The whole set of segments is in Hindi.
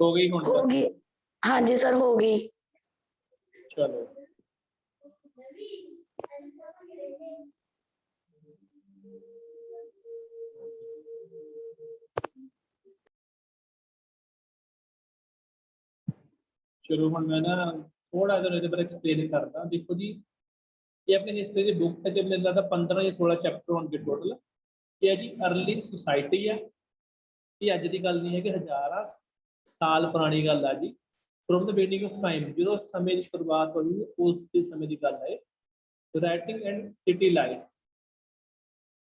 हो गई हुण तक? होगी। हाँ जी सर, होगी। चलो। चलो हुण मैं ना थोड़ा इहदे इहदे बारे एक्सप्लेन करदा। देखो जी, ये अपनी हिस्ट्री की बुक है, जो मेरे लगदा 15 या 16 चैप्टर होणगे टोटल। ये है जी अर्ली सोसाइटी है। ये अज की गल नहीं है कि हज़ारां साल पुरानी गल है जी। From the beginning of time, जो समय की शुरुआत हुई उस समय की गल है। Writing and city life,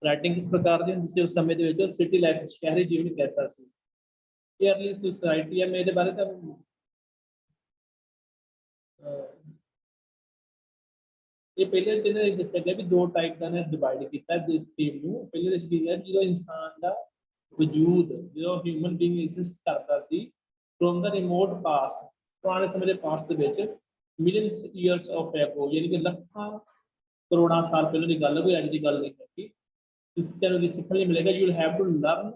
writing किस प्रकार की होंदी सी उस समय दे विच, सिटी लाइफ शहरी जीवन कैसा सी। ये अर्ली सोसाइटी है। मैं इहदे बारे तां ये पहले च इन्हां ने दस्सिया गया भी 2 टाइप का इन्हां ने डिवाइड कीता इस थीम नूं। पहले दस की गया जो इंसान दा वजूद, जो ह्यूमन बीइंग एग्जिस्ट करता सी फ्रॉम द रिमोट पास्ट, पुराने समय के past they which, millions years of एगो, यानी कि लखां करोड़ां साल पहले की गल है, कोई अज की गल नहीं है। तुहानूं ये सीखण लई मिलेगा, you will have to learn,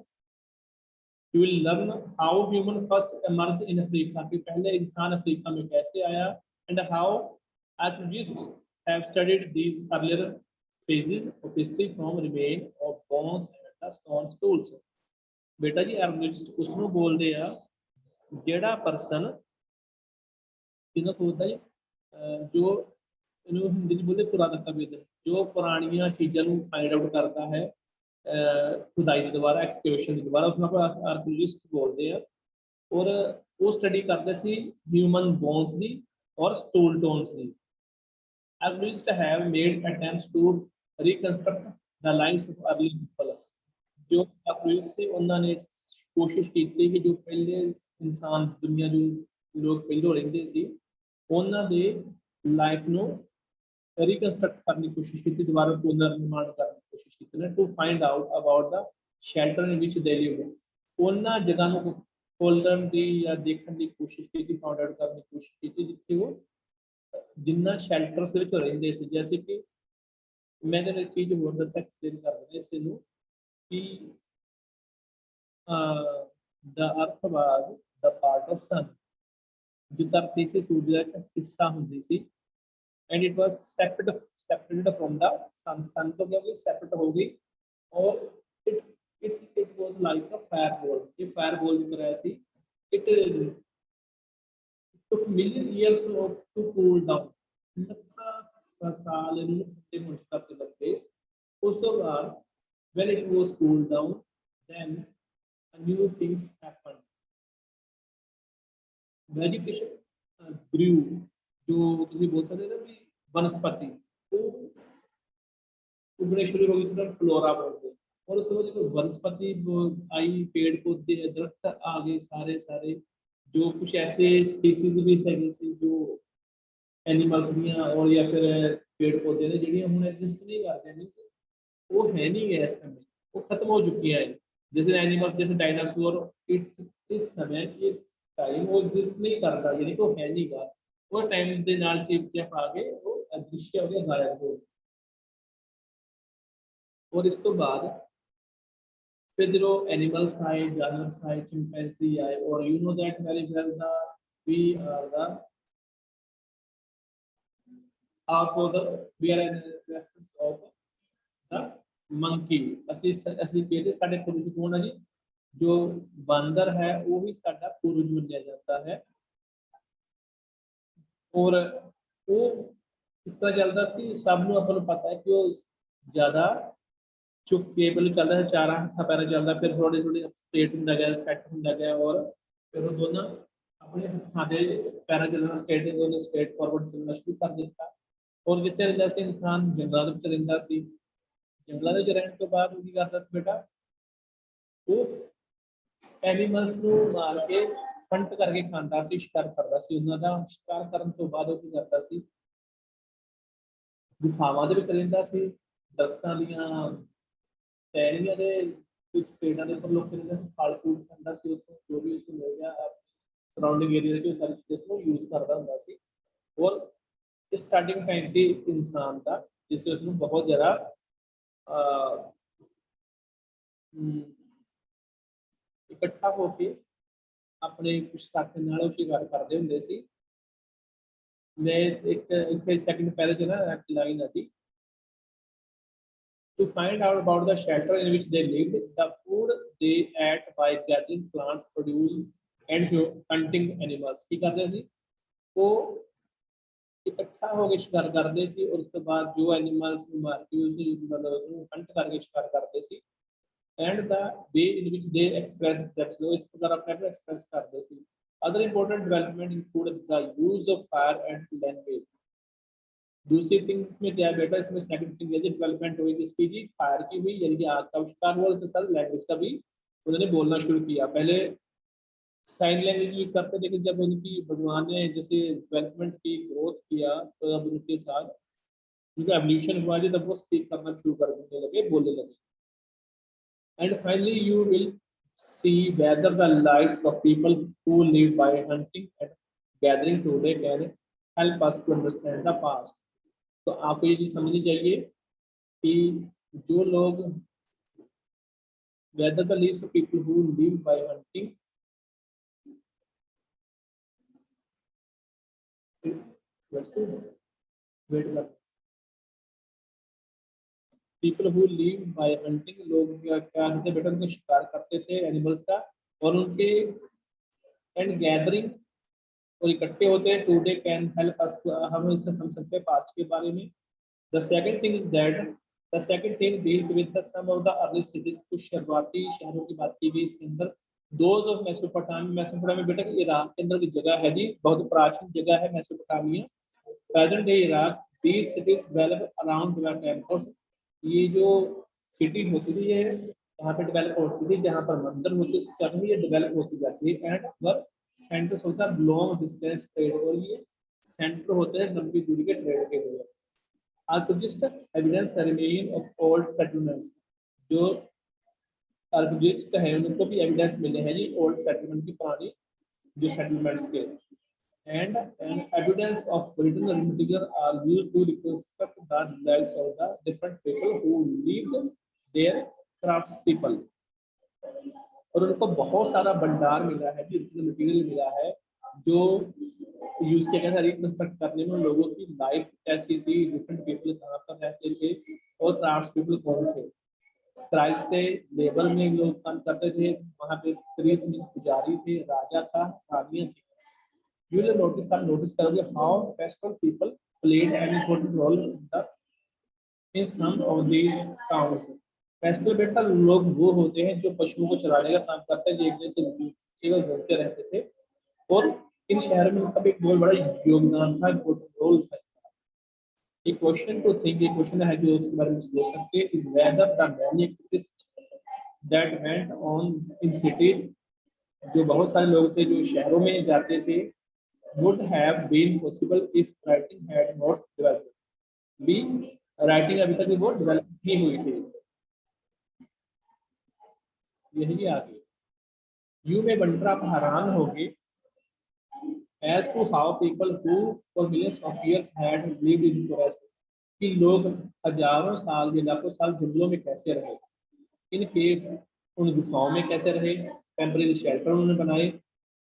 you will learn how human first emerge in Africa, कि पहले इंसान अफ्रीका में कैसे आया, and how archaeologists have studied these earlier phases of history from remain of bones and the stone tools। बेटा जी archaeologist उसनों बोलते हैं जेड़ा पर्सन किन्ना बोलता है जो इन्होंने हिंदी में बोलते पुरातत्वविद, जो पुरानियां चीज़ों को फाइंड आउट करता है खुदाई के द्वारा, एक्सकेवेशन के द्वारा, उसमें आर्कियोलॉजिस्ट बोलते हैं। और वो स्टडी करते सी ह्यूमन बोन्स की और स्टूल टोन्स की। Archaeologists have made attempts to reconstruct the lives of early people। जो archaeologists से उन्होंने कोशिश की थी कि जो पहले इंसान दुनिया जो लोग पहले रहते सी उन्होंने दे लाइफ ਨੂੰ रिकंस्ट्रक्ट करने की कोशिश की थी, दोबारा पुनर्निर्माण करने की कोशिश की थी, to find out about the shelter in which they live. उन्होंने जगह को खोलने की या देखने की कोशिश की थी, फाइंड आउट करने की कोशिश की थी जिथे वो जिन्ना शेल्टर्स ਦੇ ਵਿੱਚ ਰਹਿੰਦੇ ਸੀ। जैसे कि मैं तेरे चीज़ होर दस एक्सप्लेन कर देना इस नूं कि the earth was the part of sun, जो धरती से सूर्य का हिस्सा होंदी सी, and it was separated from the sun. Sun तो क्या हुई, सेपरेट हो गई, और it it was like a fire ball. ये फायर बॉल की तरह सी। इट took million years of to cool down। ਲੱਖਾਂ ਸਾਲ ਇਹਨੂੰ ਠੰਡੇ ਹੋਣ ਤੱਕ ਲੱਗੇ। ਉਸ ਤੋਂ ਬਾਅਦ when it was cooled down, then a new things happened। vegetation grew। जो ਤੁਸੀਂ बोल सकते ना भी वनस्पति वो उगने शुरू हो गई, उसका फ्लोरा बोलते हैं। और उस समय जो वनस्पति आई, पेड़ पौधे दरख्त आ गए सारे सारे, जो कुछ ऐसे स्पीसीज भी है जो एनिमल्स दियां और या फिर पेड़ पौधे ने जिहड़ियां हुण एग्जिस्ट नहीं करते, मीनस वो है नहीं है इस समय, वो खत्म हो चुकी है। जैसे एनिमल्स, जैसे डायनासोर, इस समय इस टाइम वो एग्जिस्ट नहीं करता, यानी कि वो है नहीं गा। वो टाइम के नाल चेप चेप आ गए, वो अदृश्य हो गया, गायब हो गया। और इस तो बाद फिर जो एनिमल्स आए, जानवर आए, चिंपैंजी आए, और you know that very well the we are the we are ancestors of the monkey। ਅਸੀਂ कहते साडे पूर्वज कौन है जी, जो बंदर है वो भी साडा पूर्वज माना जाता है। और वो इस तरह चलता सी, सब नूं आपां नूं पता है कि वो ज़्यादा चुप के बिल चलता है, चार हत्था पैरा चलता, फिर थोड़ी थोड़ी स्ट्रेट होंदा गया, सैट होंदा गया, और फिर वो दोनों अपने हत्थां दे पैरां चलना स्ट्रेट फॉरवर्ड चलना शुरू कर दिता। और कितने रहिंदा सी इंसान, जंगलों में रहिंदा सी। जंगलों में रहने तो बाद वो की करदा सी बेटा, वो एनिमल्स नूं मार के हंट करके खांदा सी, शिकार करदा सी। उन्हां दा शिकार करन तो बाद वो की करदा सी, गुफावां दे विच रहिंदा सी, दरख्तां दीयां टहनियां दे कुछ पेड़ां दे उपर लोग रहिंदा सी, फल फूल खांदा सी, उत्थों जो भी उसनूं मिल गया सराउंडिंग एरिया दे सारी चीज़ां उसनूं यूज करदा हुंदा सी। और स्टार्टिंग टाइम से इंसान का जिससे उसमें बहुत ज़्यादा इकट्ठा होके ਆਪਣੇ ਕੁਝ ਸਾਥੀ ਨਾਲ ਉਹ ਸ਼ਿਕਾਰ ਕਰਦੇ ਹੁੰਦੇ ਸੀ। ਮੈਂ ਇੱਕ ਇੱਥੇ ਸੈਕਿੰਡ ਪੈਰੇ 'ਚ ਨਾ ਇੱਕ ਲਾਈਨ ਆਦੀ to find out about the shelter in which they lived, the food they ate by gathering plants produced and hunting animals। ਕੀ ਕਰਦੇ ਸੀ ਉਹ ਇਕੱਠਾ ਹੋ ਕੇ ਸ਼ਿਕਾਰ ਕਰਦੇ ਸੀ और उसके बाद जो एनिमल्स ਨੂੰ ਮਾਰ ਕੇ ਉਸ मतलब ਉਹਨੂੰ ਹੰਟ ਕਰਕੇ ਸ਼ਿਕਾਰ ਕਰਦੇ ਸੀ and the way in which they express themselves ਇਸ ਪ੍ਰਕਾਰ ਆਪਣੇ ਆਪ ਨੂੰ ਐਕਸਪ੍ਰੈਸ ਕਰਦੇ ਸੀ। other important development included the use of fire and language। दूसरी थिंग्स में क्या बेटा इसमें सेकंड थिंग है डेवलपमेंट हुई किसकी जी फायर की हुई यानी कि आग का आविष्कार हुआ उसके साथ लैंग्वेज का भी उन्होंने बोलना शुरू किया। पहले साइन लैंग्वेज यूज करते थे लेकिन जब उनकी भगवान ने जैसे डेवलपमेंट की ग्रोथ किया तो अब उनके साथ उनका एवोल्यूशन हुआ जी तब वो स्पीक करना शुरू कर देने लगे बोलने लगे। And finally you will see whether the lives of people who live by hunting and gathering today can help us to understand the past। तो आपको ये चीज समझनी चाहिए कि जो लोग whether the lives of people who live by hunting people who live by hunting लोग क्या करते बेटा उनको शिकार करते थे एनिमल्स का और उनके एंड गैदरिंग और इकट्ठे होते हैं टुडे कैन हेल्प अस हम इससे समझ सकते हैं पास्ट के बारे में। The second thing is that the second thing deals with the some of the early cities कुछ शुरुआती शहरों की बात की गई इसके अंदर those of मेसोपोटामिया बेटा इराक के अंदर की जगह है जी बहुत प्राचीन जगह है Mesopotamia present day Iraq. these cities develop around the temples ये जो सिटी होती थी ये यहाँ पे डेवलप होती थी जहाँ पर मंदिर होते थे ये डेवलप होती जाती है एंड वर्क सेंटर्स होता है लॉन्ग डिस्टेंस ट्रेड और ये सेंटर होते हैं लंबी दूरी के ट्रेड के लिए। Archaeologist evidence remain of old settlements जो आर्कियोलॉजिस्ट है उनको भी एविडेंस मिले हैं जी ओल्ड सेटलमेंट की पुरानी जो सेटलमेंट्स के and evidence of original material are used to reconstruct the lives of the different people who lived there crafts people। और उनको बहुत सारा भंडार मिला है ओरिजिनल मटेरियल मिला है जो यूज किया गया था रिकंस्ट्रक्ट करने में लोगों की लाइफ कैसी थी डिफरेंट पीपल कहाँ पर रहते थे और क्राफ्ट्स पीपल कौन थे। स्क्राइब्स थे लेबर में लोग काम करते थे वहाँ पे प्रीस्ट मींस पुजारी थे राजा था रानियां थी। You will notice करोगे how pastoral people played an important role in some of these towns। pastoral बेटा लोग वो होते हैं जो पशुओं को चराने का काम करते हैं एक जगह से दूसरी घूमते रहते थे और इन शहरों में उनका भी एक बहुत बड़ा योगदान था इम्पोर्टेंट रोल था। एक क्वेश्चन टू थिंक एक क्वेश्चन है जो उसके बारे में सोच सकते हैं is whether the many activities that went on in cities जो बहुत सारे लोग थे जो शहरों में जाते थे would have been possible if writing had not developed। भी राइटिंग अभी तक वो डेवलप नहीं हुई थी। यही आगे यू में वंडर आप हैरान होंगे as to how people who for millions of years had lived in forest कि लोग हजारों साल या लाखों साल जंगलों में कैसे रहे इन केव्स उन गुफाओं में कैसे रहे टेम्परेरी शेल्टर उन्होंने बनाए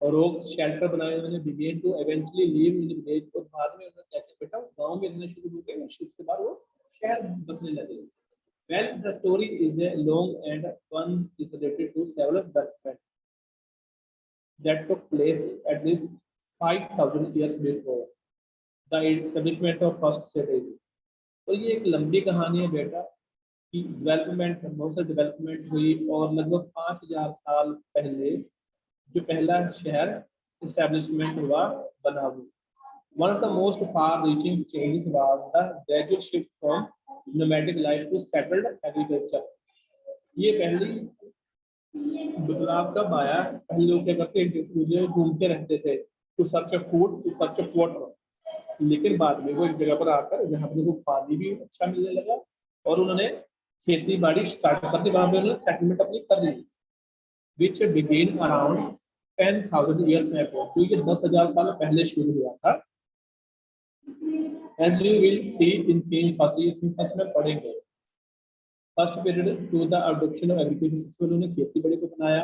और रोक्स शेल्टर बनाए उन्होंने began to eventually live in village और बाद में उन्होंने कैसे बेटा गांव में रहना शुरू हो गए उसके बाद वो शहर बसने लगे। Well, the story is a long and one is related to several development that took place at least 5,000 years before the establishment of first cities। और ये एक लंबी कहानी है बेटा कि डेवलपमेंट बहुत सारी डेवलपमेंट हुई और लगभग 5,000 साल पहले जो पहला शहर एस्टैब्लिशमेंट हुआ बना हुआ। One of the most far-reaching changes was the gradual shift from nomadic life to settled agriculture। ये पहली बदलाव कब आया पहले लोग क्या करते एक घूमते रहते थे to search of food to search of water लेकिन बाद में वो एक जगह पर आकर जहाँ पर उनको पानी भी अच्छा मिलने लगा और उन्होंने खेती बाड़ी स्टार्ट करने बाद में उन्होंने सेटलमेंट अपनी कर दी which began around 10,000 years ago जो ये 10,000 साल पहले शुरू हुआ था। As you will see in theme first में पढ़ेंगे first period to the adoption of agriculture system उन्होंने खेती बाड़ी को बनाया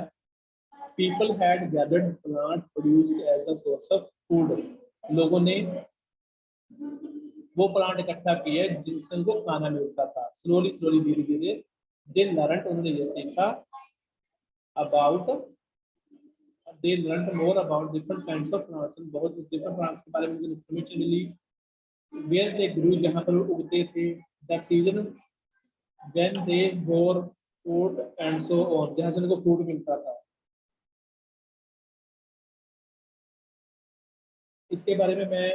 People had gathered plant produced as a source of food. लोगों ने वो प्लांट इकट्ठा किए जिनसे उनको खाना मिलता था. स्लोली स्लोली धीरे धीरे दे लर्न, उन्होंने ये सीखा about, they learn more about different kinds of plants. बहुत डिफरेंट प्लांट्स के बारे में उनको इन्फॉर्मेशन मिली. वेयर दे ग्रू, जहाँ पर वो उगते थे. The season when they bore food and so on, जहाँ से उनको फूड मिलता था. इसके बारे में मैं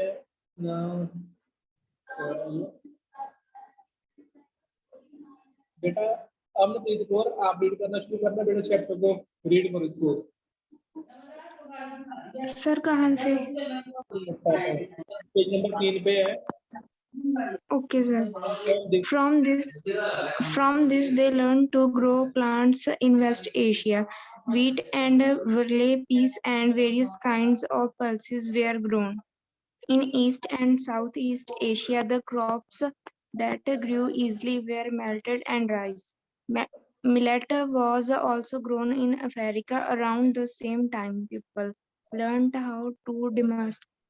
बेटा अमनप्रीत कौर, आप रीड करना शुरू करना बेटा, चैप्टर को रीड करो इसको. सर कहाँ से? पेज नंबर 3 पे है. Okay, sir. From this, they learned to grow plants in West Asia. Wheat and barley, peas, and various kinds of pulses were grown. In East and Southeast Asia, the crops that grew easily were millet and rice. Millet was also grown in Africa around the same time. People learned how to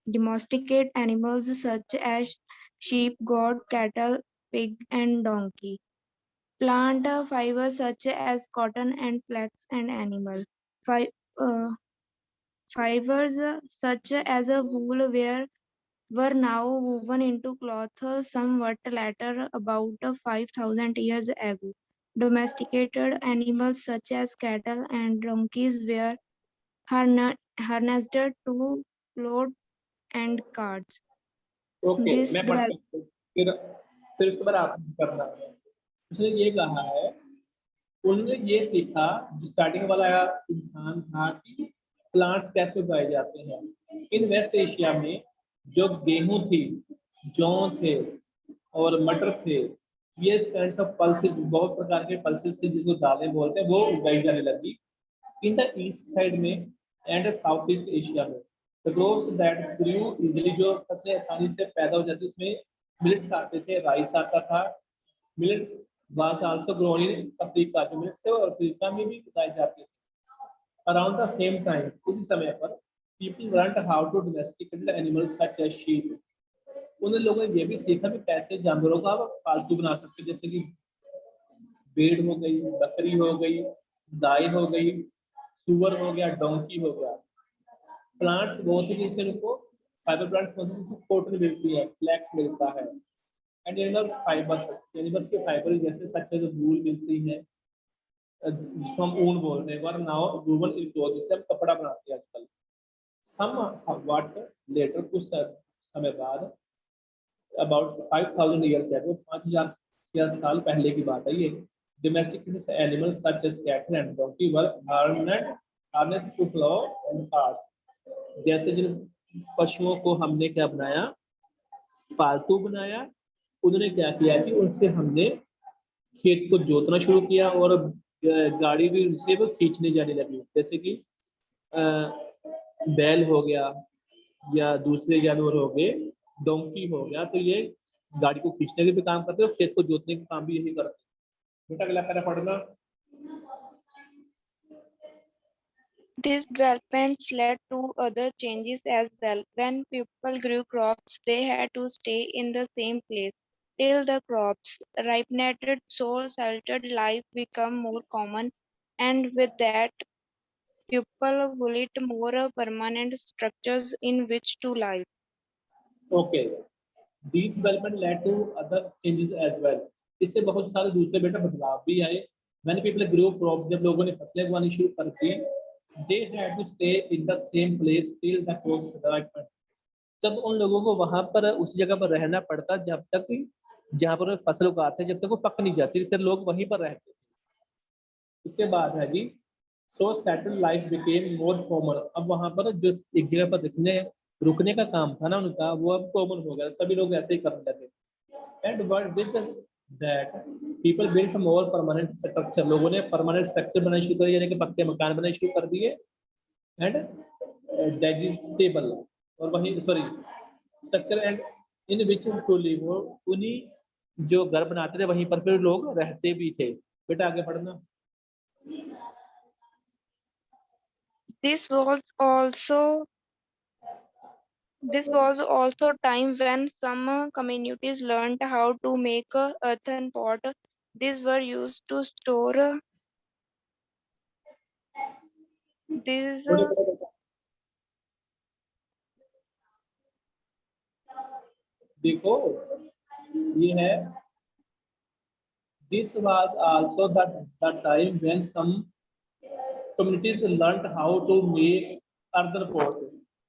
domesticate animals such as sheep, goat, cattle, pig, and donkey. Plant fibers such as cotton and flax and animal fi- uh, fibers such as a wool were now woven into cloth somewhat later, about 5,000 years ago. Domesticated animals such as cattle and donkeys were harnessed to plow and carts. Okay, This मैं पढ़ता हूँ. फिर उसके बाद आप करना. उसने ये कहा है, उन्होंने ये सीखा, जो स्टार्टिंग वाला इंसान था, कि प्लांट्स कैसे उगाए जाते हैं. इन वेस्ट एशिया में जो गेहूं थी, जौ थे और मटर थे, ये काइंड्स ऑफ पल्सेस, बहुत प्रकार के पल्सेस थे जिसको दालें बोलते हैं, वो उगाई जाने लगी. इन द ईस्ट साइड में एंड साउथ ईस्ट एशिया में the crops that grew easily, जो फसलें आसानी से पैदा हो जाती, उसमें मिलेट्स आते थे, राइस आता था. Millets was also grown in Africa, जो मिलेट्स थे और अफ्रीका में भी उगाए जाते थे. अराउंड द सेम टाइम, उसी समय पर people learned how to domesticated animals such as sheep. उन लोगों ने ये भी सीखा कि कैसे जानवरों का पालतू बना सकते, जैसे कि भेड़ हो गई, बकरी हो गई, गाय हो गई, सुअर हो गया, डोंकी हो गया. प्लांट्स बहुत ही जैसे उनको फाइबर प्लांट्स बहुत ही, कॉटन मिलती है, फ्लैक्स मिलता है. एंड एनिमल्स फाइबर्स, एनिमल्स के फाइबर जैसे सच एज वूल मिलती है, जिसको हम ऊन बोलते हैं. Were now woven in cloth, जिससे हम कपड़ा बनाते हैं आजकल. सम व्हाट लेटर, कुछ समय बाद, अबाउट 5,000 ईयर्स है, 5,000 साल पहले की बात है ये. Domesticated animals such as cattle and donkey were harnessed to plough and carts. जैसे जिन पशुओं को हमने क्या बनाया, पालतू बनाया, उन्होंने क्या किया कि उनसे हमने खेत को जोतना शुरू किया और गाड़ी भी उनसे वो खींचने जाने लगी. जैसे कि बैल हो गया या दूसरे जानवर हो गए, डोंकी हो गया, तो ये गाड़ी को खींचने के भी काम करते हैं और खेत को जोतने के काम भी यही करते हैं. बेटा अगला पैरा पढ़ना. These developments led to other changes as well. When people grew crops, they had to stay in the same place till the crops ripened, so sheltered life became more common, and with that, people built more permanent structures in which to live. Okay, these development led to other changes as well. इससे बहुत सारे दूसरे बेटा बदलाव भी आए. When people grew crops, जब लोगों ने फसलें उगानी शुरू कर दी, they had to stay in the same place till the crops ripened. जब उन लोगों को वहां पर उस जगह पर रहना पड़ता जब तक, जहाँ पर फसल उगाते जब तक वो पक नहीं जाती, फिर लोग वहीं पर रहते. उसके बाद है जी, so settle life became more common. अब वहां पर जो एक जगह पर रुकने का काम था ना उनका, वो अब कॉमन हो गया, सभी लोग ऐसे ही करने लगे. And word with that people built more permanent structure. लोगों ने परमानेंट स्ट्रक्चर बनाना शुरू कर, यानी कि पक्के मकान बनाने शुरू कर दिए. एंड डाइजेस्टेबल, और वही sorry structure and in which to live, उन्हीं जो घर बनाते थे वहीं पर फिर लोग रहते भी थे. बेटा आगे पढ़ना. This was also time when some communities learned how to make earthen pot. These were used to store these. देखो ये है, this was also the time when some communities learned how to make earthen pots.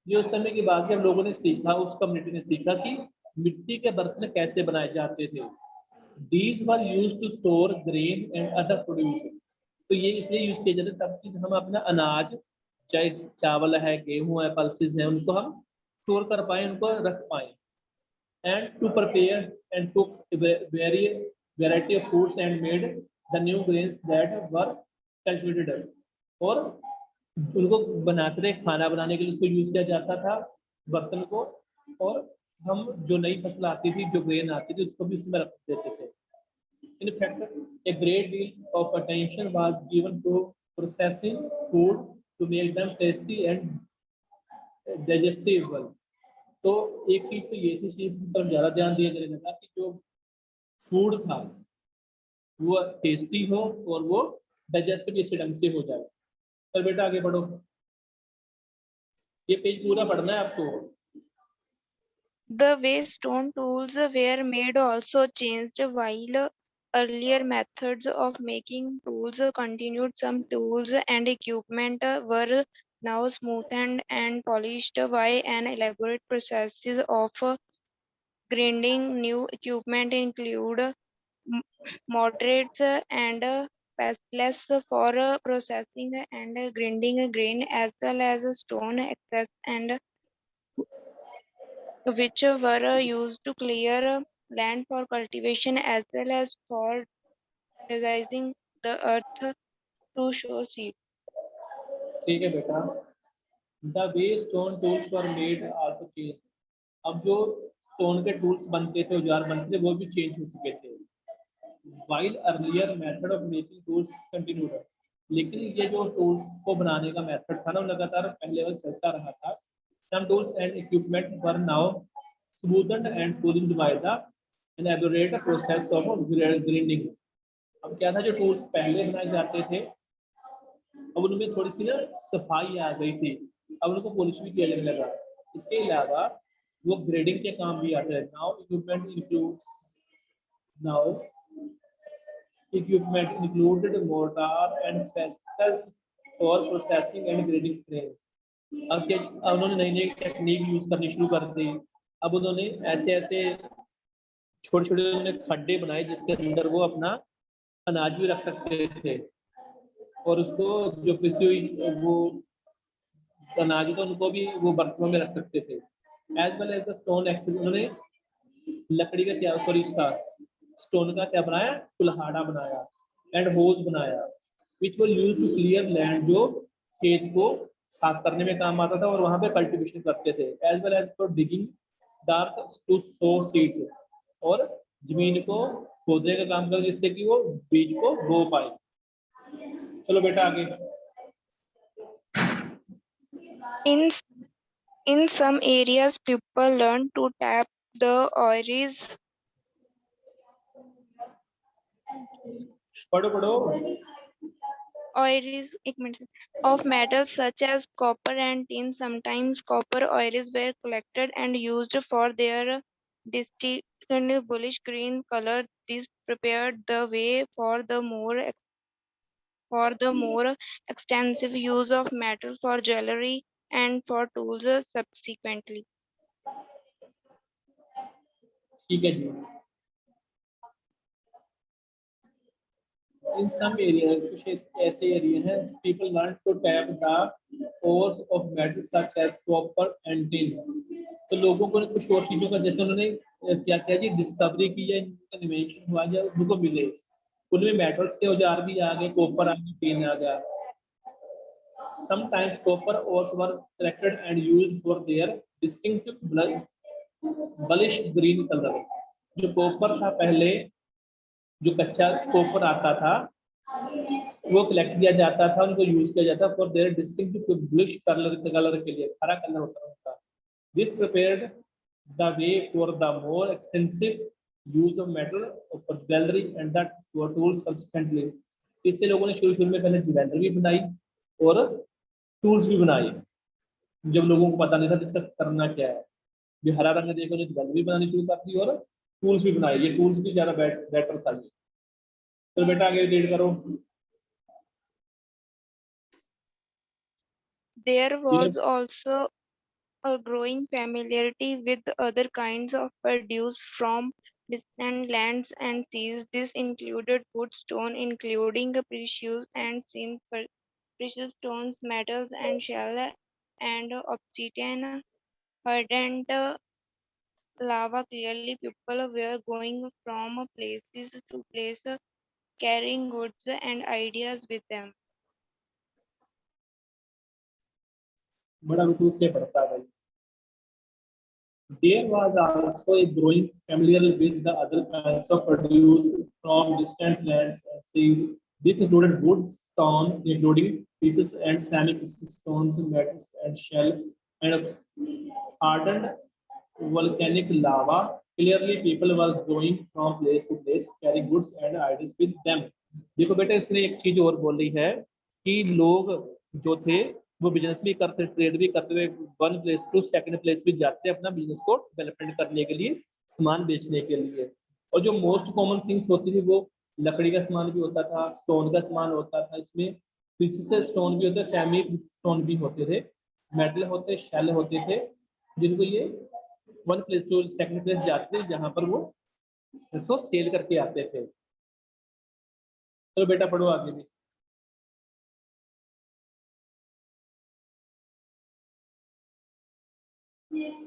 ये उस समय की बात है जब लोगों ने सीखा, उस कम्युनिटी ने सीखा कि मिट्टी के बर्तन कैसे बनाए जाते थे. These were used to store grain and other produce. तो ये इसलिए यूज किए जाते तब कि हम अपना अनाज, चाहे चावल है, गेहूं है, पल्सेस है, उनको हम स्टोर कर पाए, उनको रख पाए. And to prepare and cook variety of foods and made the new grains that were cultivated. और उनको बनाते थे, खाना बनाने के लिए उसको यूज किया जाता था बर्तन को, और हम जो नई फसल आती थी, जो ग्रेन आती थी, उसको भी उसमें रख देते थे. In fact, a great deal of attention was given to processing food to make them tasty and digestible. तो एक चीज तो ये थी, चीज की तरफ ज्यादा ध्यान दिया जाने लगा कि जो फूड था वो टेस्टी हो और वो डाइजेस्ट भी अच्छे ढंग से हो जाए. तो बेटा आगे बढ़ो, ये पेज पूरा पढ़ना है आपको. The way stone tools were made also changed. While earlier methods of making tools continued, some tools and equipment were now smoothened and polished by an elaborate processes of grinding. New equipment include moderates and pestless for processing and grinding grain, as well as stone axes and which were used to clear land for cultivation as well as for fertilizing the earth to show seed. ठीक है बेटा. The way stone tools were made also changed. अब जो स्टोन के टूल्स बनते थे, औजार बनते थे, वो भी चेंज हो चुके थे. While earlier method of making tools continued, लेकिन ये जो टूल्स को बनाने का मेथड था ना, लगातार पहले वाला चलता रहा था. Some tools and equipment were now smoothened and polished by the elaborate process of grinding. अब क्या था, जो टूल्स पहले बनाए जाते थे, अब उनमें थोड़ी सी ना सफाई आ गई थी, अब उनको पॉलिश भी किया जाने लगा. इसके अलावा वो ग्रेडिंग के काम भी आते हैं. Now equipment included mortar and pestles for processing and grading frames. अब क्या, उन्होंने नई नई टेक्निक यूज करनी शुरू कर दी. अब उन्होंने ऐसे ऐसे छोटे छोटे उन्होंने खड्डे बनाए जिसके अंदर वो अपना अनाज भी रख सकते थे, और उसको जो पिसी हुई वो अनाज तो उनको भी वो बर्तनों में रख सकते थे. As well as the stone axes, उन्होंने लकड़ी का क्या, सॉरी इसका स्टोन का क्या बनाया, कुल्हाड़ा बनाया एंड होज बनाया, which were used to clear land, जो खेत को साफ करने में काम आता था और वहां पे कल्टीवेशन करते थे. As well as for digging dark to sow seeds, और जमीन को खोदने का काम कर जिससे कि वो बीज को बो पाए. चलो बेटा आगे. In some areas, people learn to tap the oaries. पढ़ो पढ़ो. Oaries of metals such as copper and tin. Sometimes copper oaries were collected and used for their distinct bluish green color. This prepared the way for the more extensive use of metal for jewelry and for tools subsequently. ठीक है जी. In some areas, कुछ ऐसे एरिया हैं, people learn to tap the ores of metals such as copper and tin. तो लोगों को कुछ और चीजों का, जैसे उन्होंने क्या किया जी, डिस्कवरी की या इन्वेंशन हुआ या उनको मिले, उनमें मेटल्स के औजार भी आ गए, कॉपर आ गया, टिन आ गया. Sometimes copper ores were collected and used for their distinct bluish green color. जो कॉपर था पहले, जो कच्चा कॉपर आता था वो कलेक्ट किया जाता था, उनको यूज किया जाता for their distinctive bluish colour के लिए, हरा कलर होता है उनका। This prepared the way for the more extensive use of metal for jewellery and that for tools subsequently. इससे लोगों ने शुरू में पहले ज्वेलरी भी बनाई और टूल्स भी बनाए, जब लोगों को पता नहीं था इसका करना क्या है। जो हरा रंग देखो ने ज्वेलरी बनानी शुरू कर दी और टूल्स भी बनाए, ये टूल्स भी ज्यादा बेटर था। तो बेटा आगे रीड करो। There was also a growing familiarity with other kinds of produce from distant lands and seas. This included wood stone, including precious and precious stones, metals, and shell, and obsidian, hardened lava. Clearly, people were going from places to places, carrying goods and ideas with them. बड़ा रुक के पड़ता है। There was also a growing familiarity with the other kinds of produce from distant lands and seas. This included wood, stone, including pieces and semi-precious stones, metals and shell, and hardened volcanic lava. Clearly, people were going from place to place, carrying goods and ideas with them. देखो बेटा, इसने एक चीज और बोल रही है कि लोग जो थे वो बिजनेस भी करते, ट्रेड भी करते हुए one place to second place भी जाते अपना बिजनेस को डेवलपमेंट करने के लिए, सामान बेचने के लिए। और जो मोस्ट कॉमन थिंग्स होती थी वो लकड़ी का सामान भी होता था, स्टोन का सामान होता था, इसमें पीसेस से स्टोन भी होते, सेमी स्टोन भी होते थे, मेटल होते, शेल होते थे, जिनको ये one place to second place जाते थे जहां पर वो इसको सेल करके आते थे। तो बेटा पढ़ो आगे भी।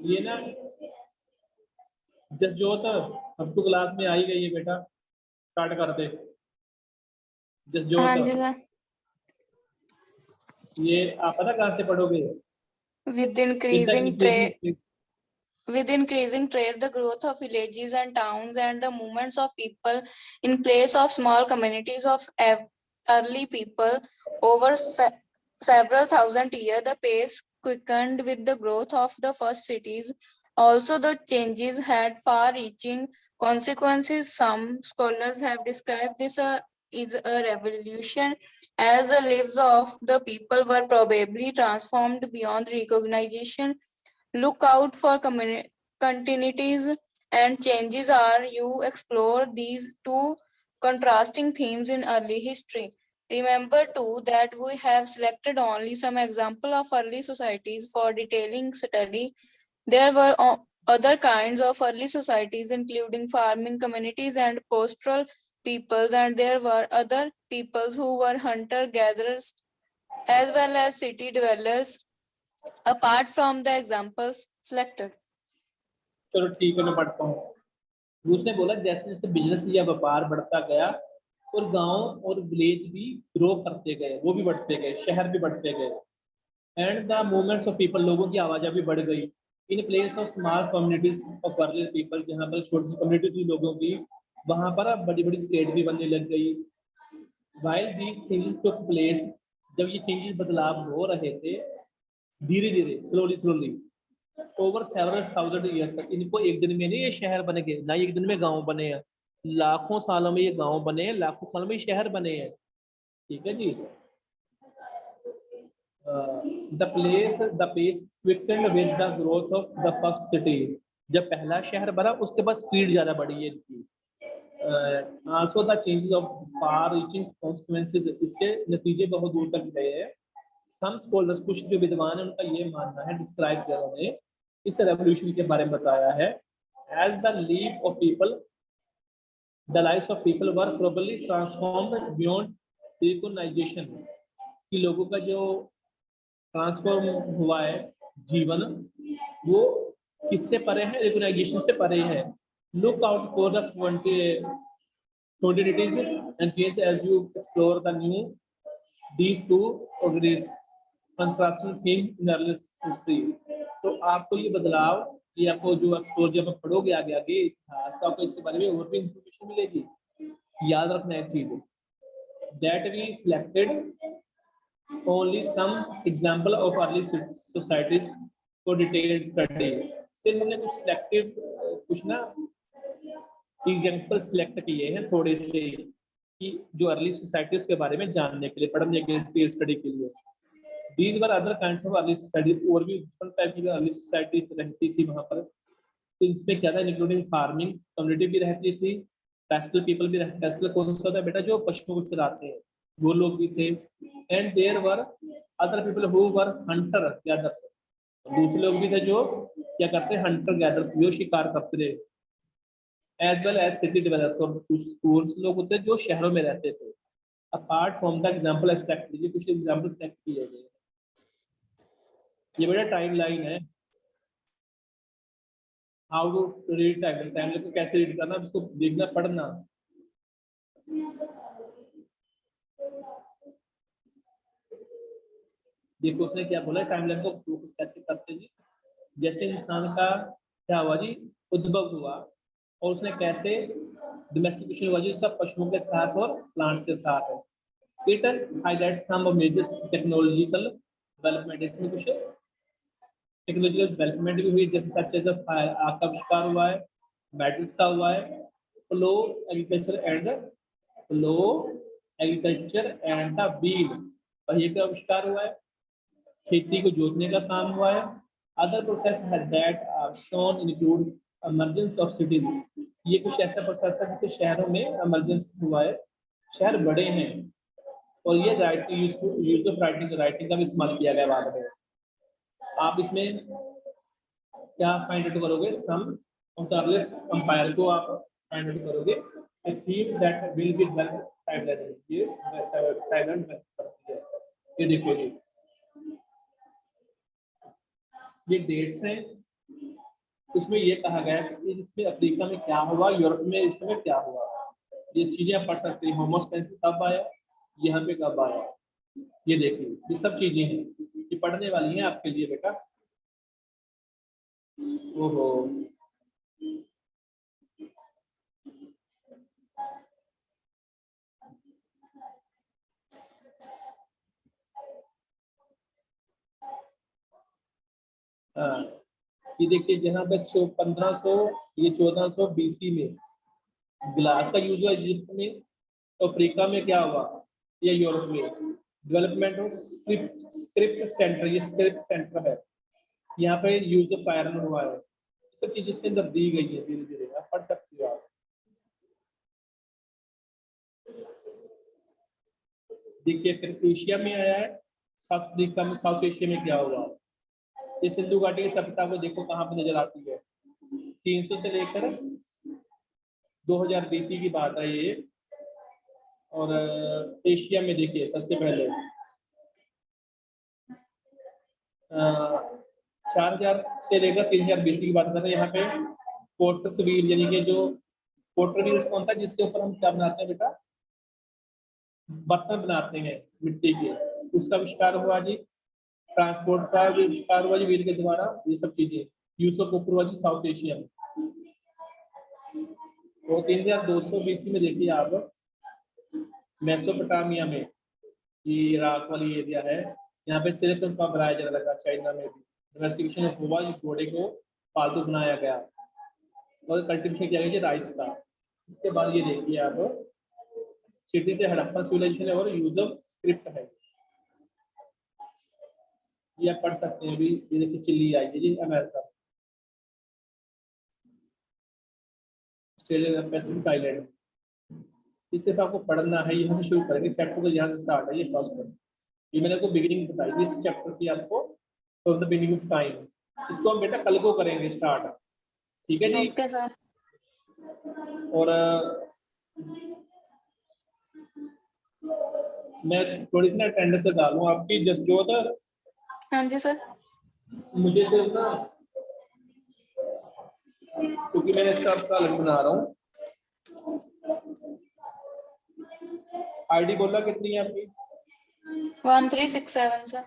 ये ना जस्ट जो था अब तो क्लास में आई गई है बेटा, स्टार्ट कर दे। जस्ट जो हाँ जी सर। ये आप पता कहाँ से पढ़ोगे? With increasing trade, the growth of villages and towns, and the movements of people in place of small communities of early people over several thousand years, the pace quickened with the growth of the first cities. Also, the changes had far-reaching consequences. Some scholars have described this is a revolution, as the lives of the people were probably transformed beyond recognition. Look out for continuities and changes as you explore these two contrasting themes in early history. Remember too that we have selected only some example of early societies for detailing study. There were other kinds of early societies, including farming communities and pastoral peoples, and there were other peoples who were hunter-gatherers as well as city dwellers, apart from the examples selected. चलो ठीक है, मैं पढ़ता हूँ। उसने बोला जैसे जैसे बिजनेस या व्यापार बढ़ता गया और गांव और विलेज भी ग्रो करते गए, वो भी बढ़ते गए, शहर भी बढ़ते गए। And the movements of people, लोगों की आवाज़ भी बढ़ गई। In place of small communities of early people, जहाँ पर छोटी सी कम्युनिटी थी लोगों की, वहां पर अब बड़ी बड़ी स्टेट भी बनने लग गई। While these changes took place, जब ये चेंजेस बदलाव हो रहे थे धीरे धीरे, slowly over several thousand years, इनको एक दिन में नहीं ये शहर बने गए, ना एक दिन में गांव बने हैं, लाखों सालों में ये गांव बने हैं, लाखों सालों में शहर बने हैं। ठीक है जी। The pace quickened with the growth of the first city, जब पहला शहर बना उसके बाद स्पीड ज्यादा बढ़ी है इनकी। Also the changes of far reaching consequences, इसके नतीजे बहुत दूर तक गए हैं। सम स्कॉलर्स, कुछ जो विद्वान है उनका ये मानना है, डिस्क्राइब किया उन्होंने इस रेवोल्यूशन के बारे में बताया है, as the leave of people, the lives of people were probably transformed beyond recognization, कि लोगों का जो ट्रांसफॉर्म हुआ है जीवन, वो किससे परे है? रिकॉग्नाइजेशन से परे है। Look out for the quantities and change as you explore the new these two contrasting theme in early history। तो आपको ये बदलाव, ये आपको जो एक्सप्लोर जब आप पढ़ोगे आगे आगे इतिहास का, आपको इसके बारे में और भी इंफॉर्मेशन मिलेगी। याद रखना है चीज। that we selected only some example of early societies for detailed study. सिर्फ हमने कुछ selective कुछ ना एग्जाम्पल सिलेक्ट किए हैं थोड़े से कि जो अर्ली सोसाइटीज के बारे में जानने के लिए, पढ़ने के लिए, डिटेल स्टडी के लिए. These were other kinds of early society, और भी डिफरेंट टाइप की अर्ली सोसाइटी रहती थी वहां पर. तो इसमें क्या था, इंक्लूडिंग फार्मिंग कम्युनिटी भी रहती थी, पेस्टल पीपल भी रहते. पेस्टल कौन सा होता है बेटा, जो पशुओं को चलाते हैं, वो लोग भी थे. And there were other people who were hunter gatherers. दूसरे लोग भी थे जो क्या करते, हंटर गैदर्स, जो शिकार करते थे. As well as city developers, और कुछ लोग होते हैं जो शहरों में रहते थे. Apart from the example select कीजिए, कुछ एग्जाम्पल सेलेक्ट किए गए. ये बड़ा टाइम लाइन है. हाउ टू रीड टाइमलाइन को कैसे रीड करना, इसको देखना पढ़ना. देखो उसने क्या बोला, टाइमलाइन को फोकस कैसे करते जी. जैसे इंसान का क्या हुआ जी, उद्भव हुआ, और उसने कैसे डोमेस्टिकेशन हुआ जी उसका पशुओं के साथ और प्लांट्स के साथ. It highlights some major technological development. इसमें कुछ टेक्नोलॉजिकल डेवलपमेंट भी हुई, जैसे सच एज फायर, आग का आविष्कार हुआ है, मेटल्स का हुआ है, flow agriculture and the wheel, पहिए का आविष्कार हुआ है, खेती को जोतने का काम हुआ है. Other process that are shown include emergence of cities. ये कुछ ऐसा प्रोसेस है जिससे शहरों में इमरजेंस हुआ है, शहर बड़े हैं, और ये राइटिंग यूज ऑफ राइटिंग का भी इस्तेमाल किया गया बाद में. आप इसमें क्या फाइंड आउट करोगे, सम ऑफ द अर्लीस्ट कंपायर को आप फाइंड आउट करोगे. a theme that will be done timeline. ये टाइमलाइन करती है. ये देखो जी, ये डेट्स हैं. इसमें ये कहा गया है कि इसमें अफ्रीका में क्या हुआ, यूरोप में इस समय क्या हुआ. ये चीजें आप पढ़ सकते हैं. होमो सेपियंस कब आया, यहाँ पे कब आया, ये देखिए, ये सब चीजें हैं, ये पढ़ने वाली हैं आपके लिए बेटा. ओहो, हाँ, ये देखिए जहाँ पे 1500, ये 1400 BC में ग्लास का यूज हुआ इजिप्ट में. तो अफ्रीका में क्या हुआ, या यूरोप में डेवलपमेंट ऑफ स्क्रिप्ट सेंटर, ये स्क्रिप्ट सेंटर है, यहाँ पे यूज ऑफ आयरन हुआ है. सब चीजें इसके अंदर दी गई है, धीरे धीरे आप पढ़ सकते हो. आप देखिए फिर एशिया में आया है, साउथ अफ्रीका में, साउथ एशिया में क्या हुआ. ये सिंधु घाटी की सभ्यता को देखो कहाँ पे नजर आती है. 300 से लेकर 2000 BC की बात है ये. और एशिया में देखिए सबसे पहले 4000 से लेकर 3000 BC की बात कर रहे हैं. यहाँ पे पोर्टस व्हील, यानी कि जो पोर्टर व्हील्स कौन था, जिसके ऊपर हम क्या बनाते हैं बेटा, बर्तन बनाते हैं मिट्टी के, उसका आविष्कार हुआ जी. ट्रांसपोर्ट का आविष्कार हुआ जी व्हील के द्वारा. ये सब चीजें यूज ऑफ कॉपर हुआ जी साउथ एशिया में. तो 3200 BC में देखिए आप मेसोपोटामिया में, ये इराक वाली एरिया है, यहाँ पे सिर्फ उनका बनाया जाने लगा. चाइना में भी डोमेस्टिकेशन हुआ, घोड़े को पालतू बनाया गया, और कल्टीवेशन किया गया राइस का. इसके बाद ये देखिए आप सिटी से हड़प्पन सिविलाइजेशन है, और यूज ऑफ स्क्रिप्ट है, ये आप पढ़ सकते हैं. अभी ये देखिए चिली आई है जी, अमेरिका, ऑस्ट्रेलिया, पैसिफिक आइलैंड. इसे आपको पढ़ना है, यहाँ से शुरू करेंगे. चैप्टर तो यहाँ से स्टार्ट है, ये फर्स्ट. ये मैंने आपको बिगिनिंग बताई इस चैप्टर की आपको, from the beginning of time. इसको हम बेटा कल को करेंगे स्टार्ट, ठीक है जी. Okay sir. और मैं थोड़ी सी ना अटेंडेंस डालूं आपकी, जस्ट जो था. हाँ जी सर. मुझे सिर्फ ना, क्योंकि मैंने इसका आपका अलग बना रहा हूँ. आईडी बोला कितनी है आपकी? 1367 सर.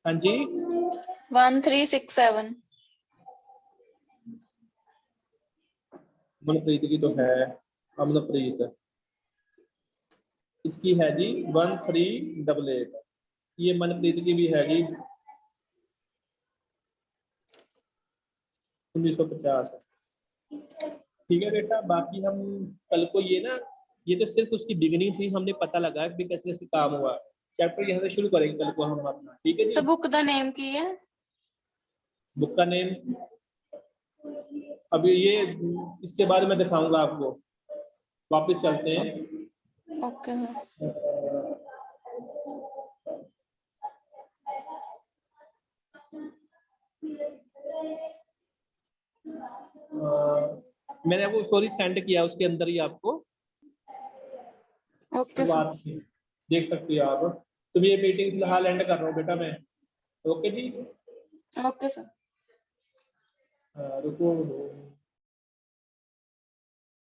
हाँ जी, 1367. मनप्रीत की तो है, अमनप्रीत. इसकी है जी 1388। ये मनप्रीत की भी है जी 1950। ठीक है बेटा, बाकी हम कल को ये ना, ये तो सिर्फ उसकी बिगिनिंग थी, हमने पता लगा कि कैसे कैसे काम हुआ। चैप्टर यहाँ से शुरू करेंगे कल को हम अपना, ठीक है So ji. book the name की है। बुक का नेम अभी ये इसके बाद में दिखाऊंगा आपको। वापस चलते हैं। Okay. मैंने वो सॉरी सेंड किया उसके अंदर ही आपको। Okay sir. शुरुआत में देख सकते हो आप। तो ये मीटिंग फिलहाल एंड कर रहा हूँ बेटा मैं। ओके जी। Okay sir. रुको।